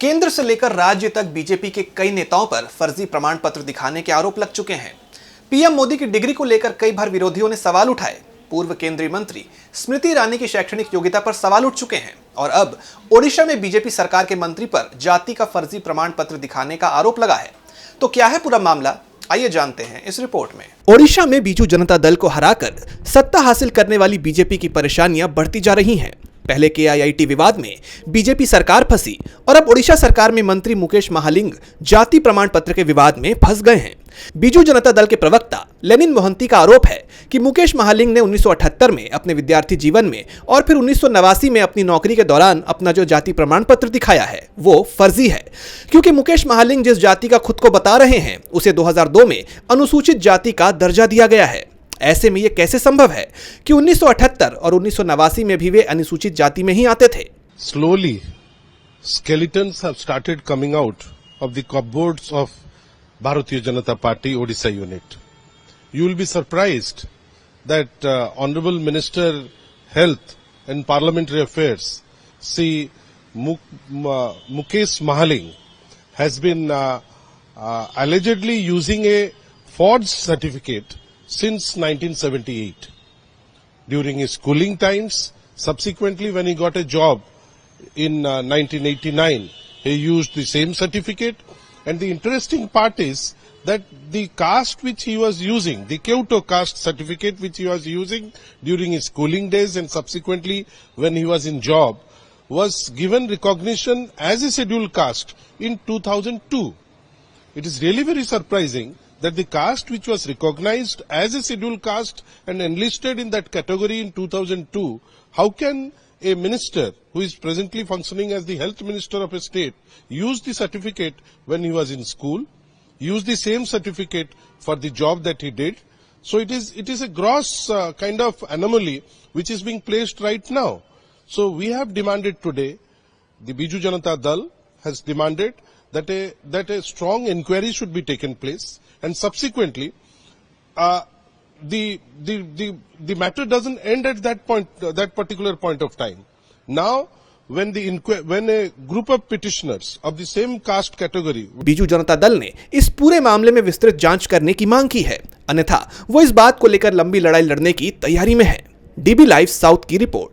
केंद्र से लेकर राज्य तक बीजेपी के कई नेताओं पर फर्जी प्रमाण पत्र दिखाने के आरोप लग चुके हैं। पीएम मोदी की डिग्री को लेकर कई बार विरोधियों ने सवाल उठाए। पूर्व केंद्रीय मंत्री स्मृति ईरानी की शैक्षणिक योग्यता पर सवाल उठ चुके हैं और अब ओडिशा में बीजेपी सरकार के मंत्री पर जाति का फर्जी प्रमाण पत्र दिखाने का आरोप लगा है। तो क्या है पूरा मामला, आइए जानते हैं इस रिपोर्ट में। ओडिशा में बीजू जनता दल को हराकर सत्ता हासिल करने वाली बीजेपी की परेशानियां बढ़ती जा रही हैं। पहले केआईआईटी विवाद में बीजेपी सरकार फंसी और अब ओडिशा सरकार में मंत्री मुकेश महालिंग जाति प्रमाण पत्र के विवाद में फंस गए हैं। बीजू जनता दल के प्रवक्ता लेनिन मोहंती का आरोप है कि मुकेश महालिंग ने 1978 में अपने विद्यार्थी जीवन में और फिर 1989 में अपनी नौकरी के दौरान अपना जो जाति प्रमाण पत्र दिखाया है वो फर्जी है, क्योंकि मुकेश महालिंग जिस जाति का खुद को बता रहे हैं उसे 2002 में अनुसूचित जाति का दर्जा दिया गया है। ऐसे में ये कैसे संभव है कि 1978 और 1989 में भी वे अनुसूचित जाति में ही आते थे। Slowly, skeletons have started coming out of the cupboards of Bharatiya Janata Party Odisha unit. You will be surprised that Honorable Minister Health and Parliamentary Affairs, Sri Mukesh Mahaling, has been allegedly using a forged certificate since 1978. During his schooling times, subsequently when he got a job in 1989, he used the same certificate. And the interesting part is that the caste which he was using, the Kyoto caste certificate which he was using during his schooling days and subsequently when he was in job, was given recognition as a scheduled caste in 2002. It is really very surprising that the caste which was recognized as a scheduled caste and enlisted in that category in 2002, how can a minister who is presently functioning as the health minister of a state use the certificate when he was in school, use the same certificate for the job that he did? So it is a gross kind of anomaly which is being placed right now. So we have demanded today, the Biju Janata Dal has demanded that a strong inquiry should be taken place, and subsequently the matter doesn't end at that point, that particular point of time. Now when a group of petitioners of the same caste category, Biju Janata Dal ने इस पूरे मामले में विस्तृत जांच करने की मांग की है, अन्यथा वो इस बात को लेकर लंबी लड़ाई लड़ने की तैयारी में है। डीबी लाइव साउथ की रिपोर्ट।